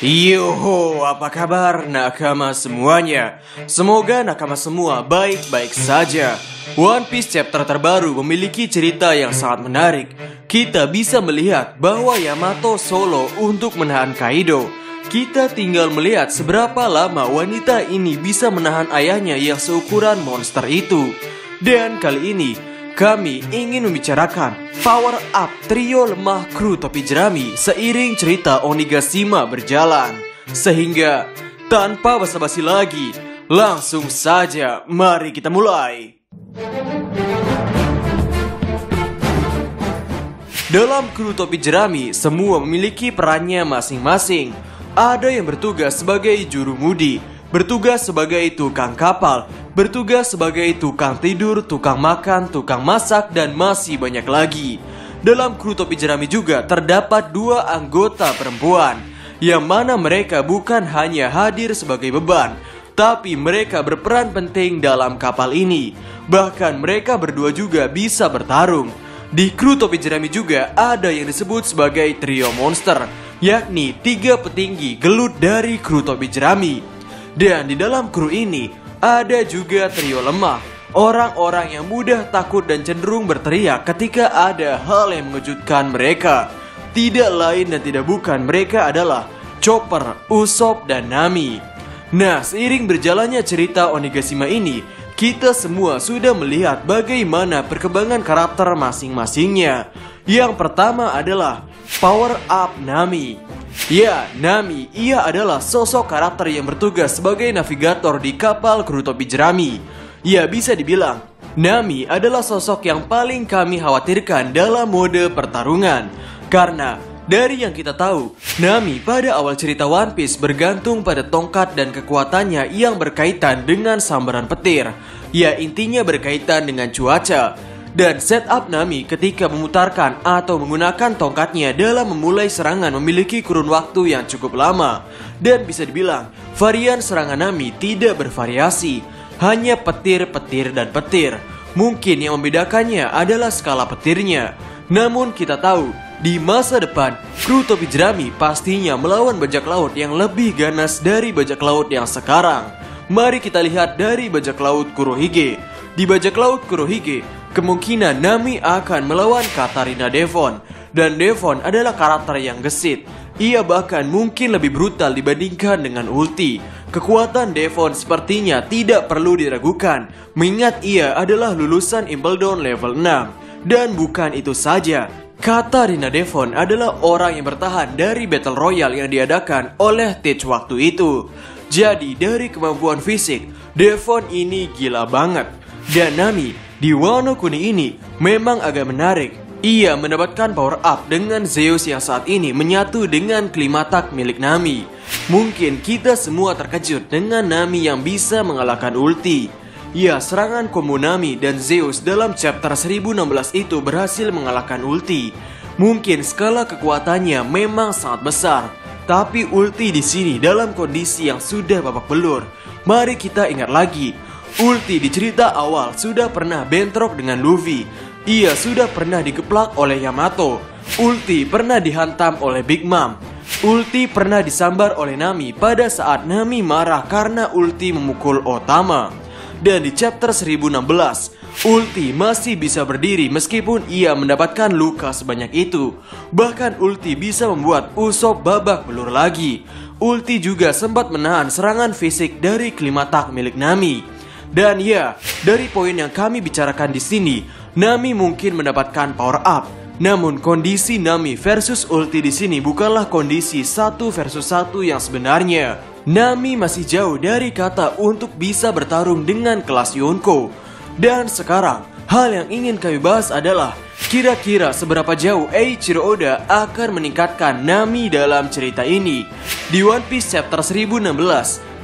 Yoho, apa kabar nakama semuanya? Semoga nakama semua baik-baik saja. One Piece chapter terbaru memiliki cerita yang sangat menarik. Kita bisa melihat bahwa Yamato solo untuk menahan Kaido. Kita tinggal melihat seberapa lama wanita ini bisa menahan ayahnya yang seukuran monster itu. Dan kali ini kami ingin membicarakan power up trio lemah kru topi jerami seiring cerita Onigashima berjalan. Sehingga tanpa basa-basi lagi, langsung saja mari kita mulai. Dalam kru topi jerami, semua memiliki perannya masing-masing. Ada yang bertugas sebagai jurumudi, bertugas sebagai tukang kapal, bertugas sebagai tukang tidur, tukang makan, tukang masak, dan masih banyak lagi. Dalam kru topi jerami juga terdapat 2 anggota perempuan, yang mana mereka bukan hanya hadir sebagai beban, tapi mereka berperan penting dalam kapal ini. Bahkan mereka berdua juga bisa bertarung. Di kru topi jerami juga ada yang disebut sebagai trio monster, yakni 3 petinggi gelut dari kru topi jerami. Dan di dalam kru ini ada juga trio lemah, orang-orang yang mudah takut dan cenderung berteriak ketika ada hal yang mengejutkan mereka. Tidak lain dan tidak bukan mereka adalah Chopper, Usopp, dan Nami. Nah, seiring berjalannya cerita Onigashima ini, kita semua sudah melihat bagaimana perkembangan karakter masing-masingnya. Yang pertama adalah power up Nami. Ya, Nami, ia adalah sosok karakter yang bertugas sebagai navigator di kapal kru topi jerami. Ya, bisa dibilang, Nami adalah sosok yang paling kami khawatirkan dalam mode pertarungan. Karena, dari yang kita tahu, Nami pada awal cerita One Piece bergantung pada tongkat dan kekuatannya yang berkaitan dengan sambaran petir. Ya, intinya berkaitan dengan cuaca. Dan setup Nami ketika memutarkan atau menggunakan tongkatnya dalam memulai serangan memiliki kurun waktu yang cukup lama. Dan bisa dibilang, varian serangan Nami tidak bervariasi, hanya petir, petir, dan petir. Mungkin yang membedakannya adalah skala petirnya. Namun kita tahu, di masa depan, kru topi jerami pastinya melawan bajak laut yang lebih ganas dari bajak laut yang sekarang. Mari kita lihat dari bajak laut Kurohige. Di bajak laut Kurohige, kemungkinan Nami akan melawan Katarina Devon. Dan Devon adalah karakter yang gesit. Ia bahkan mungkin lebih brutal dibandingkan dengan ulti. Kekuatan Devon sepertinya tidak perlu diragukan, mengingat ia adalah lulusan Impel Down level 6. Dan bukan itu saja, Katarina Devon adalah orang yang bertahan dari Battle Royale yang diadakan oleh Teach waktu itu. Jadi dari kemampuan fisik, Devon ini gila banget. Dan Nami di Wano Kuni ini memang agak menarik. Ia mendapatkan power up dengan Zeus yang saat ini menyatu dengan klimatak milik Nami. Mungkin kita semua terkejut dengan Nami yang bisa mengalahkan ulti. Ya, serangan combo Nami dan Zeus dalam chapter 1016 itu berhasil mengalahkan ulti. Mungkin skala kekuatannya memang sangat besar, tapi ulti di sini dalam kondisi yang sudah babak belur. Mari kita ingat lagi, ulti di cerita awal sudah pernah bentrok dengan Luffy. Ia sudah pernah digeplak oleh Yamato. Ulti pernah dihantam oleh Big Mom. Ulti pernah disambar oleh Nami pada saat Nami marah karena ulti memukul Otama. Dan di chapter 1016, ulti masih bisa berdiri meskipun ia mendapatkan luka sebanyak itu. Bahkan ulti bisa membuat Usopp babak belur lagi. Ulti juga sempat menahan serangan fisik dari klimatak milik Nami. Dan ya, dari poin yang kami bicarakan di sini, Nami mungkin mendapatkan power up. Namun kondisi Nami versus ulti di sini bukanlah kondisi 1 versus 1 yang sebenarnya. Nami masih jauh dari kata untuk bisa bertarung dengan kelas Yonko. Dan sekarang, hal yang ingin kami bahas adalah kira-kira seberapa jauh Eiichiro Oda akan meningkatkan Nami dalam cerita ini. Di One Piece chapter 1016,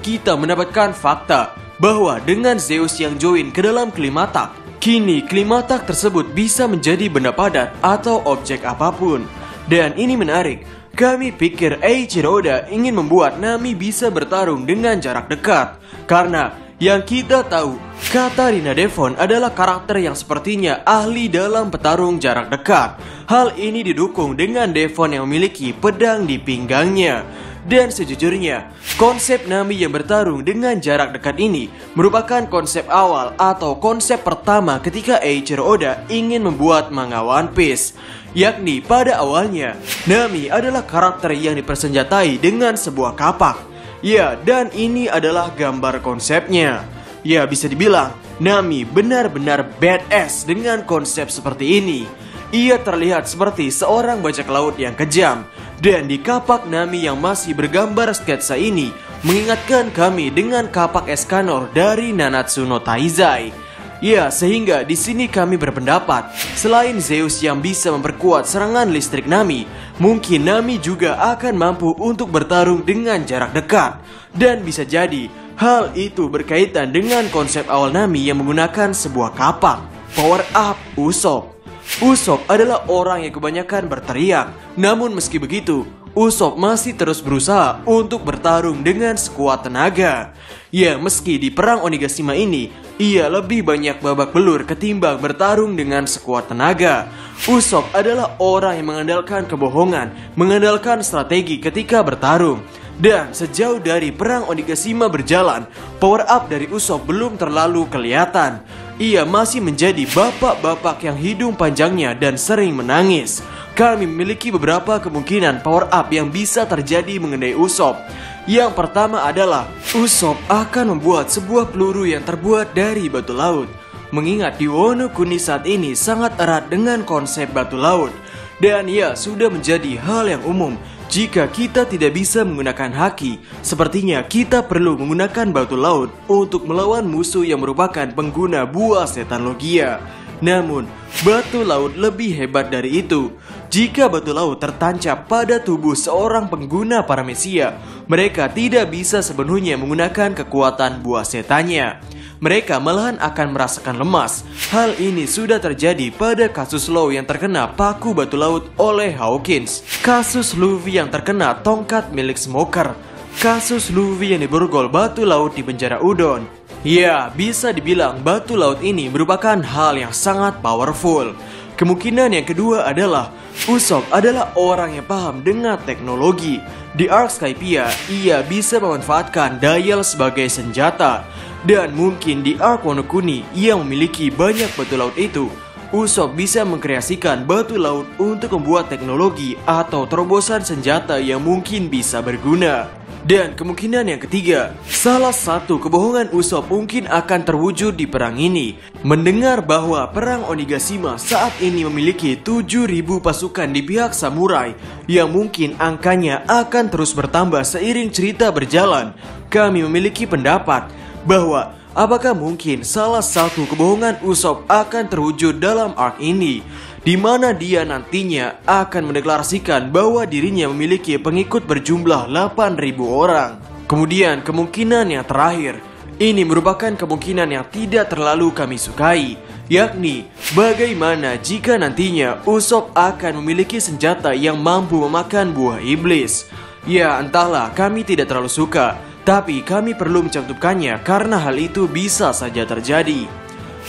kita mendapatkan fakta bahwa dengan Zeus yang join ke dalam klimatak, kini klimatak tersebut bisa menjadi benda padat atau objek apapun. Dan ini menarik, kami pikir Eiichiro Oda ingin membuat Nami bisa bertarung dengan jarak dekat. Karena yang kita tahu, Katarina Devon adalah karakter yang sepertinya ahli dalam petarung jarak dekat. Hal ini didukung dengan Devon yang memiliki pedang di pinggangnya. Dan sejujurnya, konsep Nami yang bertarung dengan jarak dekat ini merupakan konsep awal atau konsep pertama ketika Eiichiro Oda ingin membuat manga One Piece. Yakni pada awalnya, Nami adalah karakter yang dipersenjatai dengan sebuah kapak. Ya, dan ini adalah gambar konsepnya. Ya, bisa dibilang, Nami benar-benar badass dengan konsep seperti ini. Ia terlihat seperti seorang bajak laut yang kejam. Dan di kapak Nami yang masih bergambar sketsa ini mengingatkan kami dengan kapak Escanor dari Nanatsu no Taizai. Ya, sehingga di sini kami berpendapat, selain Zeus yang bisa memperkuat serangan listrik Nami, mungkin Nami juga akan mampu untuk bertarung dengan jarak dekat. Dan bisa jadi, hal itu berkaitan dengan konsep awal Nami yang menggunakan sebuah kapak. Power up Usopp. Usopp adalah orang yang kebanyakan berteriak. Namun meski begitu, Usopp masih terus berusaha untuk bertarung dengan sekuat tenaga. Ya, meski di perang Onigashima ini, ia lebih banyak babak belur ketimbang bertarung dengan sekuat tenaga. Usopp adalah orang yang mengandalkan kebohongan, mengandalkan strategi ketika bertarung. Dan sejauh dari perang Onigashima berjalan, power up dari Usopp belum terlalu kelihatan. Ia masih menjadi bapak-bapak yang hidung panjangnya dan sering menangis. Kami memiliki beberapa kemungkinan power up yang bisa terjadi mengenai Usopp. Yang pertama adalah Usopp akan membuat sebuah peluru yang terbuat dari batu laut. Mengingat di Wano Kuni saat ini sangat erat dengan konsep batu laut. Dan ya, sudah menjadi hal yang umum. Jika kita tidak bisa menggunakan haki, sepertinya kita perlu menggunakan batu laut untuk melawan musuh yang merupakan pengguna buah setan Logia. Namun, batu laut lebih hebat dari itu. Jika batu laut tertancap pada tubuh seorang pengguna paramesia, mereka tidak bisa sepenuhnya menggunakan kekuatan buah setannya. Mereka malahan akan merasakan lemas. Hal ini sudah terjadi pada kasus Law yang terkena paku batu laut oleh Hawkins, kasus Luffy yang terkena tongkat milik Smoker, kasus Luffy yang diborgol batu laut di penjara Udon. Ya, bisa dibilang batu laut ini merupakan hal yang sangat powerful. Kemungkinan yang kedua adalah Usopp adalah orang yang paham dengan teknologi. Di Arc Skypiea, ia bisa memanfaatkan dial sebagai senjata. Dan mungkin di Arc Wano Kuni yang memiliki banyak batu laut itu, Usopp bisa mengkreasikan batu laut untuk membuat teknologi atau terobosan senjata yang mungkin bisa berguna. Dan kemungkinan yang ketiga, salah satu kebohongan Usopp mungkin akan terwujud di perang ini. Mendengar bahwa perang Onigashima saat ini memiliki 7.000 pasukan di pihak samurai, yang mungkin angkanya akan terus bertambah seiring cerita berjalan, kami memiliki pendapat bahwa apakah mungkin salah satu kebohongan Usopp akan terwujud dalam arc ini, di mana dia nantinya akan mendeklarasikan bahwa dirinya memiliki pengikut berjumlah 8.000 orang. Kemudian kemungkinan yang terakhir, ini merupakan kemungkinan yang tidak terlalu kami sukai, yakni bagaimana jika nantinya Usopp akan memiliki senjata yang mampu memakan buah iblis. Ya, entahlah, kami tidak terlalu suka, tapi kami perlu mencantumkannya karena hal itu bisa saja terjadi.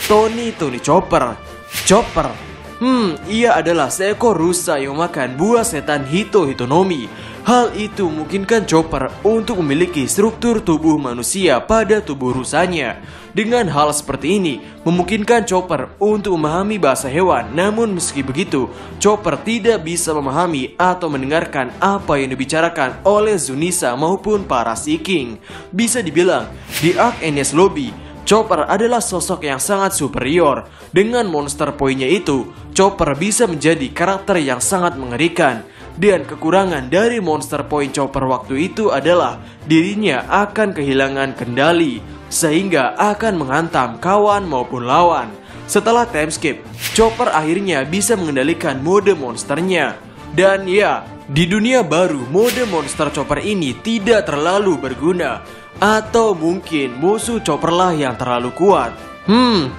Tony Chopper. Ia adalah seekor rusa yang memakan buah setan Hitonomi. Hal itu memungkinkan Chopper untuk memiliki struktur tubuh manusia pada tubuh rusanya. Dengan hal seperti ini, memungkinkan Chopper untuk memahami bahasa hewan. Namun meski begitu, Chopper tidak bisa memahami atau mendengarkan apa yang dibicarakan oleh Zunisa maupun para Sea King. Bisa dibilang, di Arc Enies Lobby, Chopper adalah sosok yang sangat superior. Dengan monster poinnya itu, Chopper bisa menjadi karakter yang sangat mengerikan. Dan kekurangan dari monster point Chopper waktu itu adalah dirinya akan kehilangan kendali, sehingga akan menghantam kawan maupun lawan. Setelah time skip, Chopper akhirnya bisa mengendalikan mode monsternya. Dan ya, di dunia baru, mode monster Chopper ini tidak terlalu berguna. Atau mungkin musuh Chopper lah yang terlalu kuat.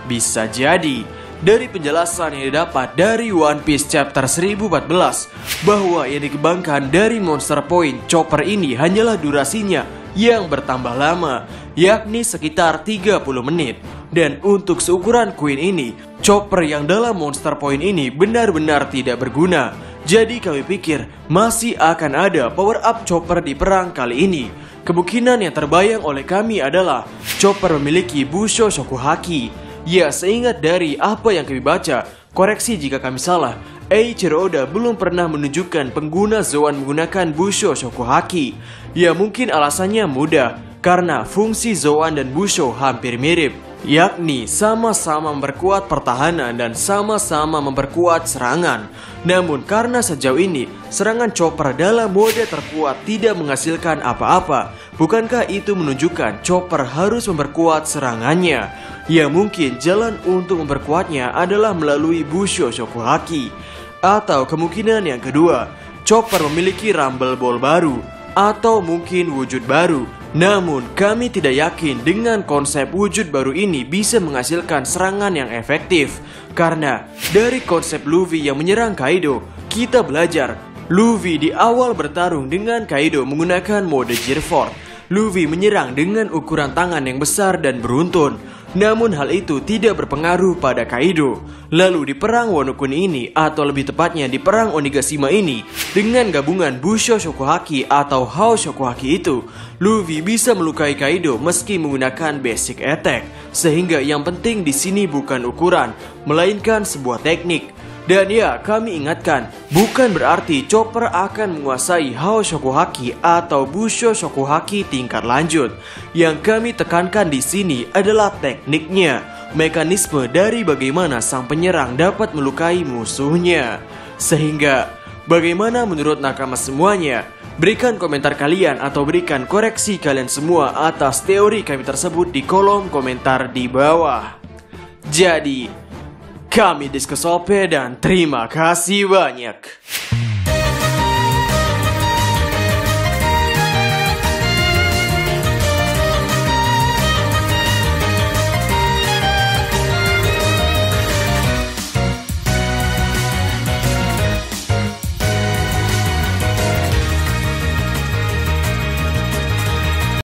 Bisa jadi. Dari penjelasan yang didapat dari One Piece chapter 1014, bahwa yang dikembangkan dari monster point Chopper ini hanyalah durasinya yang bertambah lama, yakni sekitar 30 menit. Dan untuk seukuran Queen ini, Chopper yang dalam monster point ini benar-benar tidak berguna. Jadi kami pikir masih akan ada power up Chopper di perang kali ini. Kemungkinan yang terbayang oleh kami adalah Chopper memiliki Busho Shokuhaki. Ya, seingat dari apa yang kami baca, koreksi jika kami salah, Eiichiro Oda belum pernah menunjukkan pengguna Zoan menggunakan Busho Shokuhaki. Ya, mungkin alasannya mudah, karena fungsi Zoan dan Busho hampir mirip, yakni sama-sama memperkuat pertahanan dan sama-sama memperkuat serangan. Namun karena sejauh ini serangan Chopper dalam mode terkuat tidak menghasilkan apa-apa, bukankah itu menunjukkan Chopper harus memperkuat serangannya? Ya, mungkin jalan untuk memperkuatnya adalah melalui Busho Shokuhaki. Atau kemungkinan yang kedua, Chopper memiliki Rumble Ball baru, atau mungkin wujud baru. Namun kami tidak yakin dengan konsep wujud baru ini bisa menghasilkan serangan yang efektif. Karena dari konsep Luffy yang menyerang Kaido, kita belajar Luffy di awal bertarung dengan Kaido menggunakan mode Gearford. Luffy menyerang dengan ukuran tangan yang besar dan beruntun. Namun hal itu tidak berpengaruh pada Kaido. Lalu di perang Wano Kuni ini, atau lebih tepatnya di perang Onigashima ini, dengan gabungan Busho Shokuhaki atau Hao Shokuhaki itu, Luffy bisa melukai Kaido meski menggunakan basic attack. Sehingga yang penting di sini bukan ukuran, melainkan sebuah teknik. Dan ya, kami ingatkan, bukan berarti Chopper akan menguasai Hao Shokuhaki atau Busho Shokuhaki tingkat lanjut. Yang kami tekankan di sini adalah tekniknya, mekanisme dari bagaimana sang penyerang dapat melukai musuhnya. Sehingga, bagaimana menurut nakama semuanya? Berikan komentar kalian atau berikan koreksi kalian semua atas teori kami tersebut di kolom komentar di bawah. Jadi, kami Diskusope dan terima kasih banyak.